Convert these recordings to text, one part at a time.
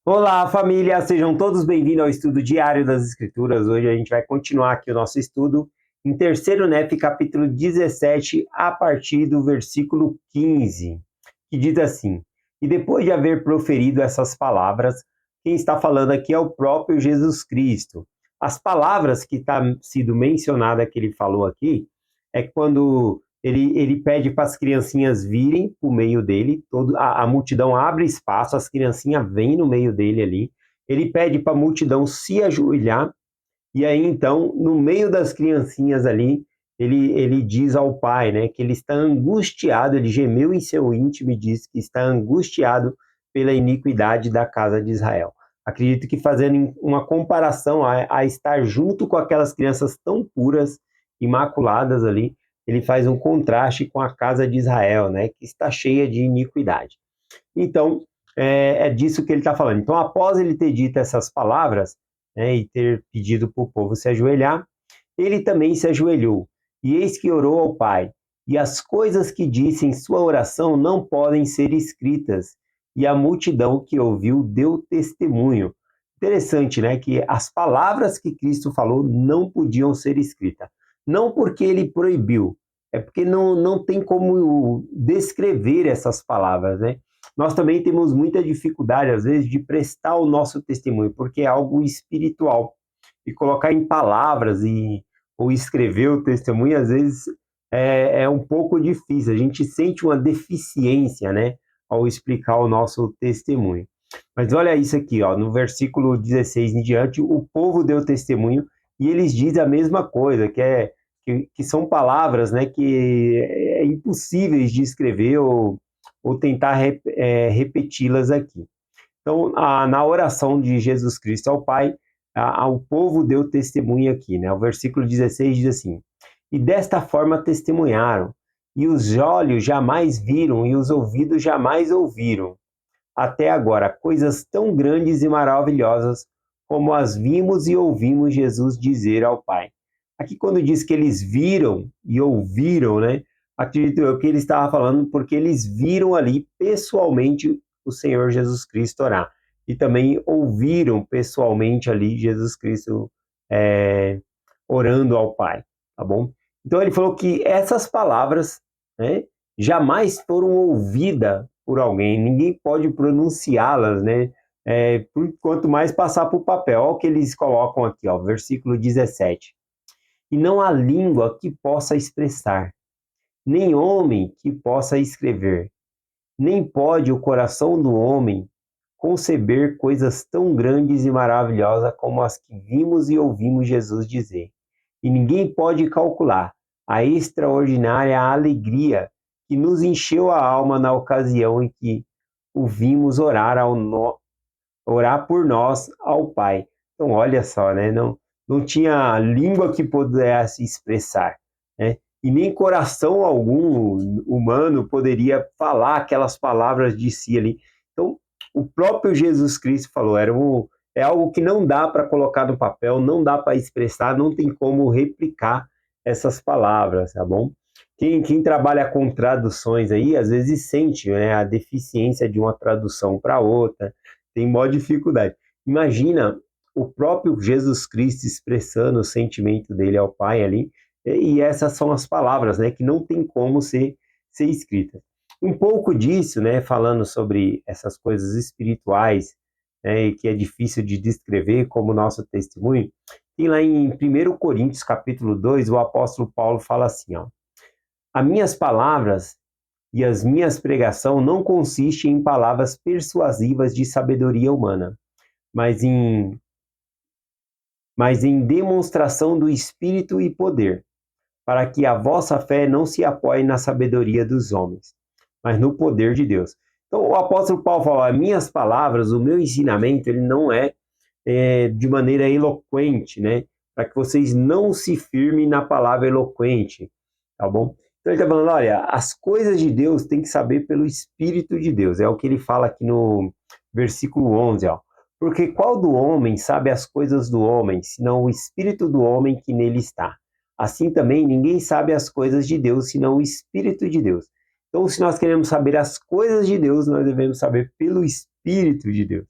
Olá, família! Sejam todos bem-vindos ao estudo diário das Escrituras. Hoje a gente vai continuar aqui o nosso estudo em Terceiro Nef, capítulo 17, a partir do versículo 15, que diz assim: E depois de haver proferido essas palavras, quem está falando aqui é o próprio Jesus Cristo. As palavras que está sido mencionada que ele falou aqui é quando ele pede para as criancinhas virem para o meio dele, a multidão abre espaço, as criancinhas vêm no meio dele ali, ele pede para a multidão se ajoelhar, e aí então, no meio das criancinhas ali, ele diz ao pai, né, que ele está angustiado, ele gemeu em seu íntimo e diz que está angustiado pela iniquidade da casa de Israel. Acredito que fazendo uma comparação a estar junto com aquelas crianças tão puras, imaculadas ali, ele faz um contraste com a casa de Israel, né, que está cheia de iniquidade. Então, é disso que ele está falando. Então, após ele ter dito essas palavras, né, e ter pedido para o povo se ajoelhar, ele também se ajoelhou. E eis que orou ao Pai. E as coisas que disse em sua oração não podem ser escritas. E a multidão que ouviu deu testemunho. Interessante, né? Que as palavras que Cristo falou não podiam ser escritas. Não porque ele proibiu, é porque não tem como descrever essas palavras, né? Nós também temos muita dificuldade, às vezes, de prestar o nosso testemunho, porque é algo espiritual. E colocar em palavras ou escrever o testemunho, às vezes, é um pouco difícil. A gente sente uma deficiência, né, ao explicar o nosso testemunho. Mas olha isso aqui, ó, no versículo 16 em diante, o povo deu testemunho e eles dizem a mesma coisa, que são palavras, né, que é impossíveis de escrever ou tentar repeti-las aqui. Então, na oração de Jesus Cristo ao Pai, o povo deu testemunho aqui, né? O versículo 16 diz assim: E desta forma testemunharam, e os olhos jamais viram, e os ouvidos jamais ouviram, até agora, coisas tão grandes e maravilhosas como as vimos e ouvimos Jesus dizer ao Pai. Aqui, quando diz que eles viram e ouviram, né? Acredito eu que ele estava falando porque eles viram ali pessoalmente o Senhor Jesus Cristo orar. E também ouviram pessoalmente ali Jesus Cristo orando ao Pai, tá bom? Então ele falou que essas palavras, né, jamais foram ouvidas por alguém, ninguém pode pronunciá-las, né? Quanto mais passar para o papel. Olha o que eles colocam aqui, ó, versículo 17. E não há língua que possa expressar, nem homem que possa escrever, nem pode o coração do homem conceber coisas tão grandes e maravilhosas como as que vimos e ouvimos Jesus dizer. E ninguém pode calcular a extraordinária alegria que nos encheu a alma na ocasião em que o vimos orar por nós ao Pai. Então, olha só, né? Não tinha língua que pudesse expressar, né? E nem coração algum humano poderia falar aquelas palavras de si ali. Então, o próprio Jesus Cristo falou, é algo que não dá para colocar no papel, não dá para expressar, não tem como replicar essas palavras, tá bom? Quem trabalha com traduções aí, às vezes sente, né, a deficiência de uma tradução para outra, tem maior dificuldade. Imagina o próprio Jesus Cristo expressando o sentimento dele ao Pai ali, e essas são as palavras, né, que não tem como ser escritas. Um pouco disso, né, falando sobre essas coisas espirituais, né, e que é difícil de descrever como nosso testemunho, tem lá em 1 Coríntios, capítulo 2, o apóstolo Paulo fala assim, ó, as minhas palavras e as minhas pregação não consistem em palavras persuasivas de sabedoria humana, mas em, mas em demonstração do Espírito e poder, para que a vossa fé não se apoie na sabedoria dos homens, mas no poder de Deus. Então, o apóstolo Paulo fala, minhas palavras, o meu ensinamento, ele não de maneira eloquente, né? Para que vocês não se firmem na palavra eloquente, tá bom? Então ele está falando, olha, as coisas de Deus tem que saber pelo Espírito de Deus. É o que ele fala aqui no versículo 11, ó. Porque qual do homem sabe as coisas do homem, senão o Espírito do homem que nele está? Assim também ninguém sabe as coisas de Deus, senão o Espírito de Deus. Então, se nós queremos saber as coisas de Deus, nós devemos saber pelo Espírito de Deus.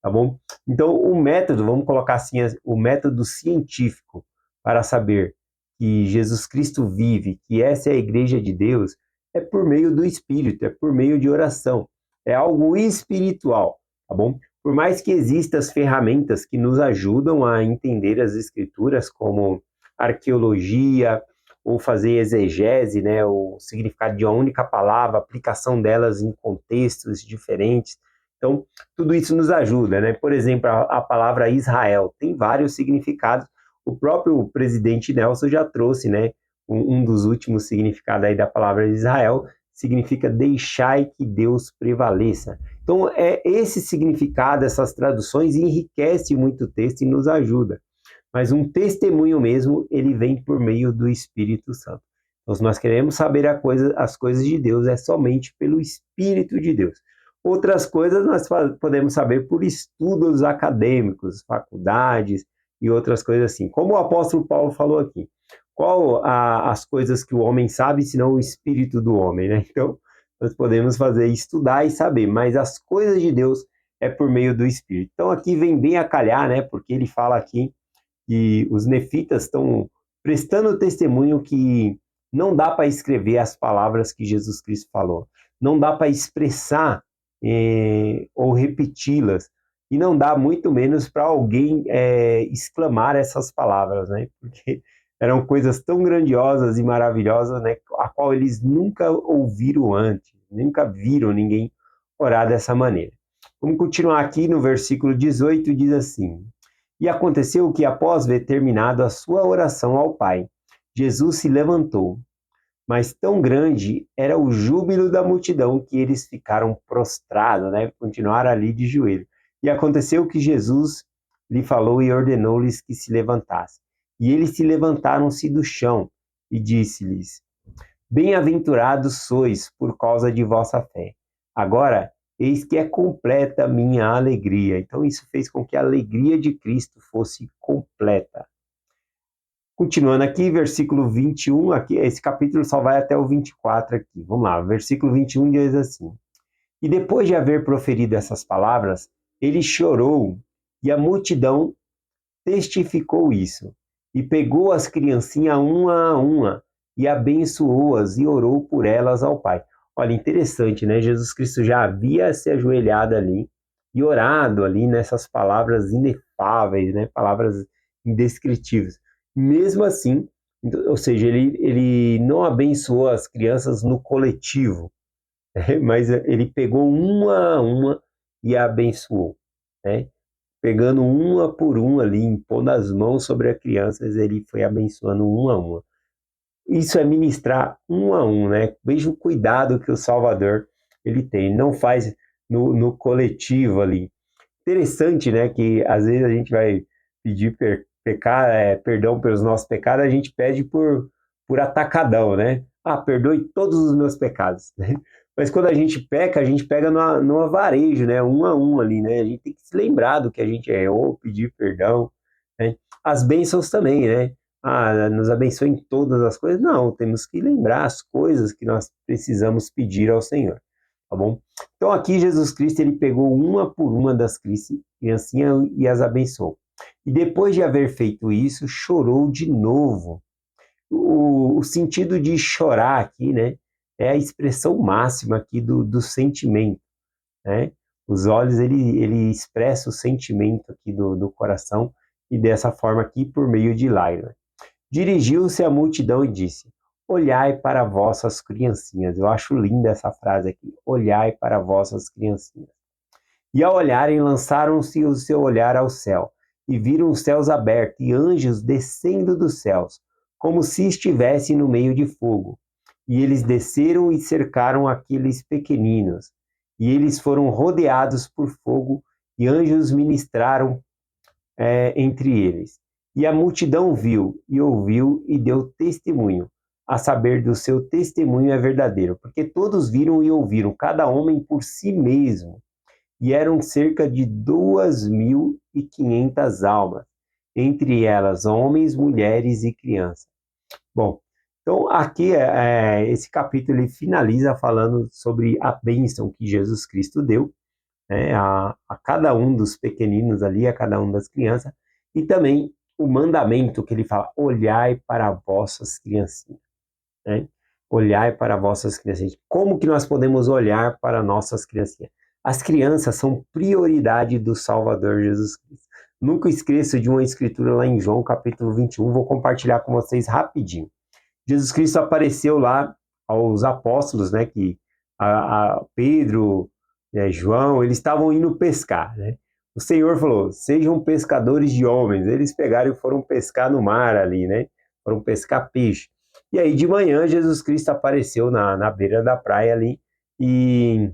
tá bom? Então, o método, vamos colocar assim, o método científico para saber que Jesus Cristo vive, que essa é a igreja de Deus, é por meio do Espírito, é por meio de oração, é algo espiritual, tá bom? Por mais que existam as ferramentas que nos ajudam a entender as escrituras, como arqueologia, ou fazer exegese, né, o significado de uma única palavra, aplicação delas em contextos diferentes. Então, tudo isso nos ajuda, né? Por exemplo, a palavra Israel tem vários significados. O próprio presidente Nelson já trouxe, né, um dos últimos significados aí da palavra Israel, significa deixai que Deus prevaleça. Então, esse significado, essas traduções enriquece muito o texto e nos ajuda. Mas um testemunho mesmo, ele vem por meio do Espírito Santo. Então, se nós queremos saber as coisas de Deus, é somente pelo Espírito de Deus. Outras coisas nós podemos saber por estudos acadêmicos, faculdades e outras coisas assim. Como o apóstolo Paulo falou aqui, qual as coisas que o homem sabe, senão o Espírito do homem, né? Então, nós podemos fazer, estudar e saber, mas as coisas de Deus é por meio do Espírito. Então, aqui vem bem a calhar, né? Porque ele fala aqui que os nefitas estão prestando testemunho que não dá para escrever as palavras que Jesus Cristo falou, não dá para expressar ou repeti-las, e não dá muito menos para alguém exclamar essas palavras, né? Porque eram coisas tão grandiosas e maravilhosas, né? A qual eles nunca ouviram antes, nunca viram ninguém orar dessa maneira. Vamos continuar aqui no versículo 18, diz assim: e aconteceu que, após ver terminado a sua oração ao Pai, Jesus se levantou, mas tão grande era o júbilo da multidão que eles ficaram prostrados, né? Continuaram ali de joelho. E aconteceu que Jesus lhe falou e ordenou-lhes que se levantassem. E eles se levantaram-se do chão e disse-lhes: bem-aventurados sois por causa de vossa fé. Agora, eis que é completa a minha alegria. Então, isso fez com que a alegria de Cristo fosse completa. Continuando aqui, versículo 21, aqui, esse capítulo só vai até o 24 aqui. Vamos lá, versículo 21 diz assim: e depois de haver proferido essas palavras, ele chorou, e a multidão testificou isso. E pegou as criancinhas uma a uma, e abençoou-as, e orou por elas ao Pai. Olha, interessante, né? Jesus Cristo já havia se ajoelhado ali, e orado ali nessas palavras inefáveis, né? Palavras indescritíveis. Mesmo assim, ou seja, ele não abençoou as crianças no coletivo, né? Mas ele pegou uma a uma e a abençoou, né? Pegando uma por uma ali, impondo as mãos sobre as crianças, ele foi abençoando uma a uma. Isso é ministrar um a um, né? Veja o cuidado que o Salvador ele tem, ele não faz no coletivo ali. Interessante, né, que às vezes a gente vai pedir perdão pelos nossos pecados, a gente pede por atacadão, né? Ah, perdoe todos os meus pecados. Mas quando a gente peca, a gente pega no varejo, né? Um a um ali, né? A gente tem que se lembrar do que a gente errou, pedir perdão, né? As bênçãos também, né? Ah, nos abençoe em todas as coisas. Não, temos que lembrar as coisas que nós precisamos pedir ao Senhor, tá bom? Então aqui Jesus Cristo ele pegou uma por uma das criancinhas e as abençoou. E depois de haver feito isso, chorou de novo. O sentido de chorar aqui, né, é a expressão máxima aqui do sentimento, né? Os olhos ele expressa o sentimento aqui do coração e dessa forma aqui por meio de lágrimas. Dirigiu-se à multidão e disse: olhai para vossas criancinhas. Eu acho linda essa frase aqui. Olhai para vossas criancinhas. E ao olharem, lançaram-se o seu olhar ao céu, e viram os céus abertos e anjos descendo dos céus, como se estivessem no meio de fogo. E eles desceram e cercaram aqueles pequeninos. E eles foram rodeados por fogo, e anjos ministraram entre eles. E a multidão viu e ouviu e deu testemunho, a saber do seu testemunho é verdadeiro, porque todos viram e ouviram, cada homem por si mesmo, e eram cerca de 2.500 almas, entre elas homens, mulheres e crianças. Bom, então aqui esse capítulo ele finaliza falando sobre a bênção que Jesus Cristo deu, né, a cada um dos pequeninos ali, a cada um das crianças, e também o mandamento que ele fala, olhai para vossas criancinhas, né? Olhai para vossas criancinhas. Como que nós podemos olhar para nossas criancinhas? As crianças são prioridade do Salvador Jesus Cristo. Nunca esqueço de uma escritura lá em João, capítulo 21, vou compartilhar com vocês rapidinho. Jesus Cristo apareceu lá aos apóstolos, né, que a Pedro, João, eles estavam indo pescar, né? O Senhor falou, sejam pescadores de homens. Eles pegaram e foram pescar no mar ali, né? Foram pescar peixe. E aí de manhã Jesus Cristo apareceu na beira da praia ali e,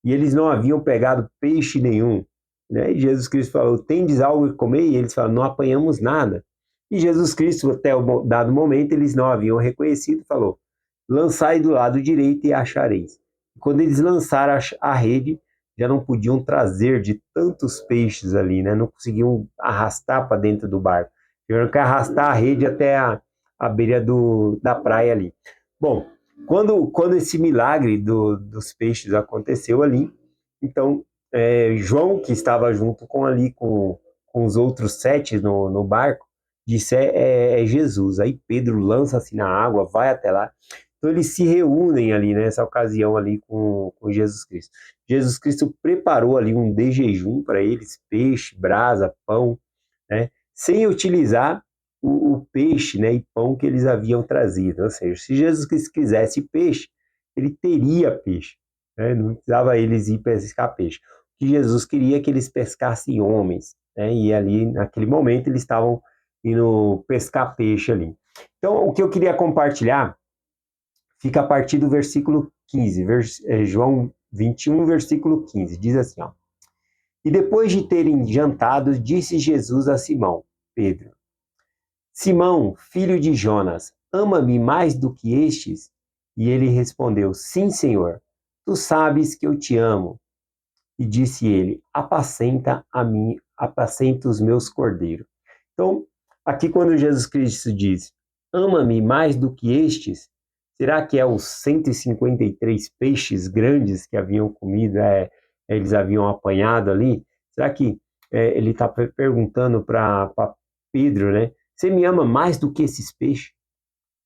e eles não haviam pegado peixe nenhum, né? E Jesus Cristo falou, tendes algo a comer? E eles falaram, não apanhamos nada. E Jesus Cristo, até o dado momento, eles não haviam reconhecido, falou, lançai do lado direito e achareis. Quando eles lançaram a rede, já não podiam trazer de tantos peixes ali, né? Não conseguiam arrastar para dentro do barco. Tiveram que arrastar a rede até a beira da praia ali. Bom, quando esse milagre dos peixes aconteceu ali, então João, que estava junto com os outros 7 no barco, disse, é Jesus. Aí Pedro lança-se na água, vai até lá. Então eles se reúnem ali nessa ocasião ali com Jesus Cristo. Jesus Cristo preparou ali um de jejum para eles, peixe, brasa, pão, né? Sem utilizar o peixe, né, e pão que eles haviam trazido. Ou seja, se Jesus Cristo quisesse peixe, ele teria peixe, né? Não precisava eles ir pescar peixe. O que Jesus queria é que eles pescassem homens, né? E ali, naquele momento, eles estavam indo pescar peixe ali. Então, o que eu queria compartilhar fica a partir do versículo 15, João 21, versículo 15, diz assim, ó. E depois de terem jantado, disse Jesus a Simão, Pedro, Simão, filho de Jonas, ama-me mais do que estes? E ele respondeu, sim, Senhor, tu sabes que eu te amo. E disse ele, apacenta os meus cordeiros. Então, aqui quando Jesus Cristo diz, ama-me mais do que estes, será que é os 153 peixes grandes que haviam comido, eles haviam apanhado ali? Será que ele está perguntando para Pedro, né? Você me ama mais do que esses peixes?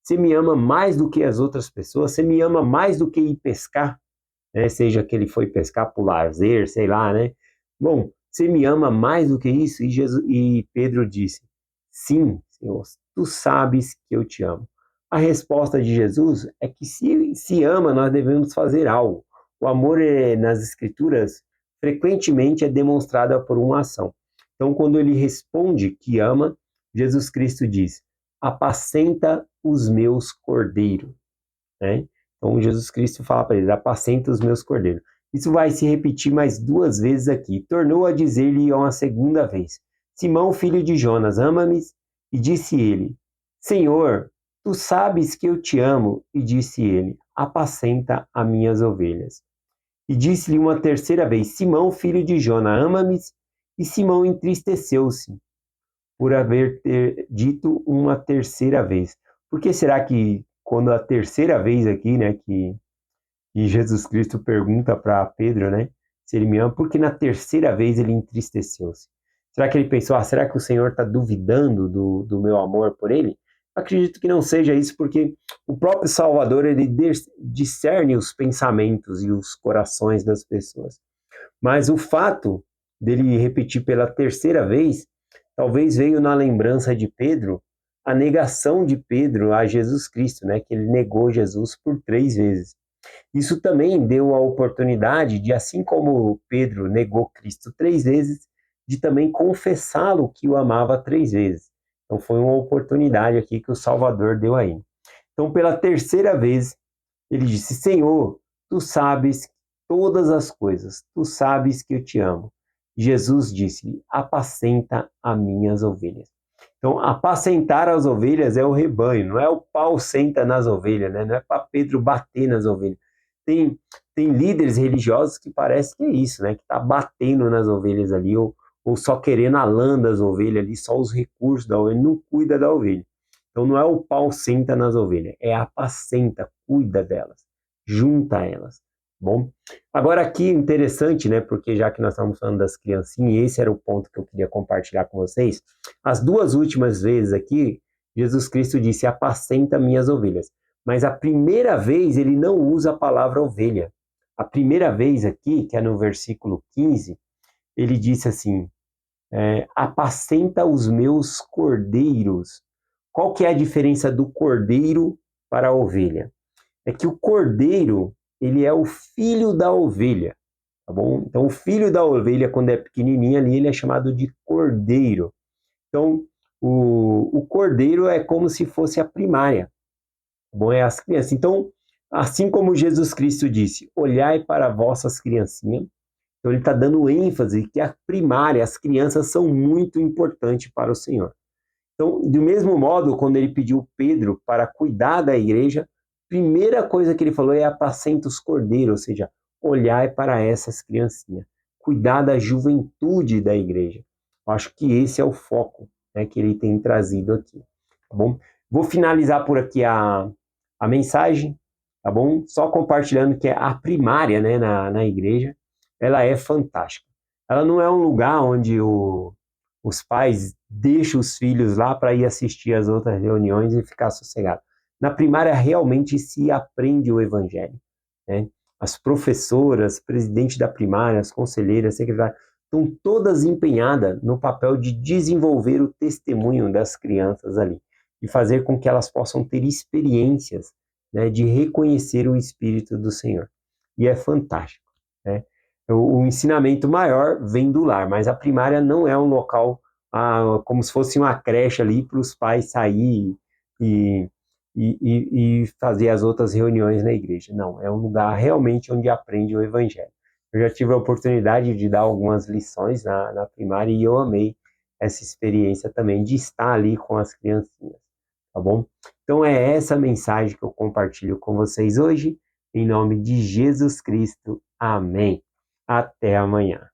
Você me ama mais do que as outras pessoas? Você me ama mais do que ir pescar? Né? Seja que ele foi pescar por lazer, sei lá, né? Bom, você me ama mais do que isso? E Pedro disse, sim, Senhor, tu sabes que eu te amo. A resposta de Jesus é que se ama, nós devemos fazer algo. O amor nas Escrituras frequentemente é demonstrado por uma ação. Então, quando ele responde que ama, Jesus Cristo diz, apacenta os meus cordeiros, né? Então Jesus Cristo fala para ele, apacenta os meus cordeiros. Isso vai se repetir mais 2 vezes aqui. Tornou a dizer-lhe uma segunda vez, Simão, filho de Jonas, ama-me? E disse ele, Senhor, tu sabes que eu te amo. E disse ele, apacenta as minhas ovelhas. E disse-lhe uma terceira vez, Simão, filho de Jonas, ama-me? E Simão entristeceu-se por haver dito uma terceira vez. Por que será que quando a terceira vez aqui, né, que Jesus Cristo pergunta para Pedro, né, se ele me ama, porque na terceira vez ele entristeceu-se? Será que ele pensou, será que o Senhor está duvidando do meu amor por ele? Acredito que não seja isso, porque o próprio Salvador, ele discerne os pensamentos e os corações das pessoas. Mas o fato dele repetir pela terceira vez, talvez veio na lembrança de Pedro a negação de Pedro a Jesus Cristo, né? Que ele negou Jesus por 3 vezes. Isso também deu a oportunidade de, assim como Pedro negou Cristo 3 vezes, de também confessá-lo que o amava 3 vezes. Então foi uma oportunidade aqui que o Salvador deu a ele. Então, pela terceira vez, ele disse, Senhor, tu sabes todas as coisas, tu sabes que eu te amo. Jesus disse, apacenta as minhas ovelhas. Então, apacentar as ovelhas é o rebanho, não é o pau senta nas ovelhas, né? Não é para Pedro bater nas ovelhas. Tem, tem líderes religiosos que parece que é isso, né? Que está batendo nas ovelhas ali, ou só querendo a lã das ovelhas ali, só os recursos da ovelha, não cuida da ovelha. Então não é o pau senta nas ovelhas, é apacenta, cuida delas, junta elas. Bom, agora aqui interessante, né? Porque já que nós estamos falando das criancinhas, e esse era o ponto que eu queria compartilhar com vocês. As duas últimas vezes aqui, Jesus Cristo disse: apacenta minhas ovelhas. Mas a primeira vez ele não usa a palavra ovelha. A primeira vez aqui, que é no versículo 15, ele disse assim: apacenta os meus cordeiros. Qual que é a diferença do cordeiro para a ovelha? É que o cordeiro, ele é o filho da ovelha, tá bom? Então, o filho da ovelha, quando é pequenininho ali, ele é chamado de cordeiro. Então, o cordeiro é como se fosse a primária, tá bom? É as crianças. Então, assim como Jesus Cristo disse, olhai para vossas criancinhas, então ele está dando ênfase que a primária, as crianças são muito importantes para o Senhor. Então, do mesmo modo, quando ele pediu Pedro para cuidar da igreja, a primeira coisa que ele falou é apacenta os cordeiros, ou seja, olhar para essas criancinhas, cuidar da juventude da igreja. Eu acho que esse é o foco, né, que ele tem trazido aqui, tá bom? Vou finalizar por aqui a mensagem, tá bom? Só compartilhando que a primária, né, na igreja, ela é fantástica. Ela não é um lugar onde os pais deixam os filhos lá para ir assistir as outras reuniões e ficar sossegado. Na primária realmente se aprende o evangelho, né? As professoras, presidente da primária, as conselheiras, secretárias, estão todas empenhadas no papel de desenvolver o testemunho das crianças ali e fazer com que elas possam ter experiências, né, de reconhecer o Espírito do Senhor. E é fantástico, né? O ensinamento maior vem do lar, mas a primária não é um local como se fosse uma creche ali para os pais sair e, e fazer as outras reuniões na igreja. Não, é um lugar realmente onde aprende o evangelho. Eu já tive a oportunidade de dar algumas lições na primária e eu amei essa experiência também de estar ali com as criancinhas, tá bom? Então é essa mensagem que eu compartilho com vocês hoje, em nome de Jesus Cristo. Amém. Até amanhã.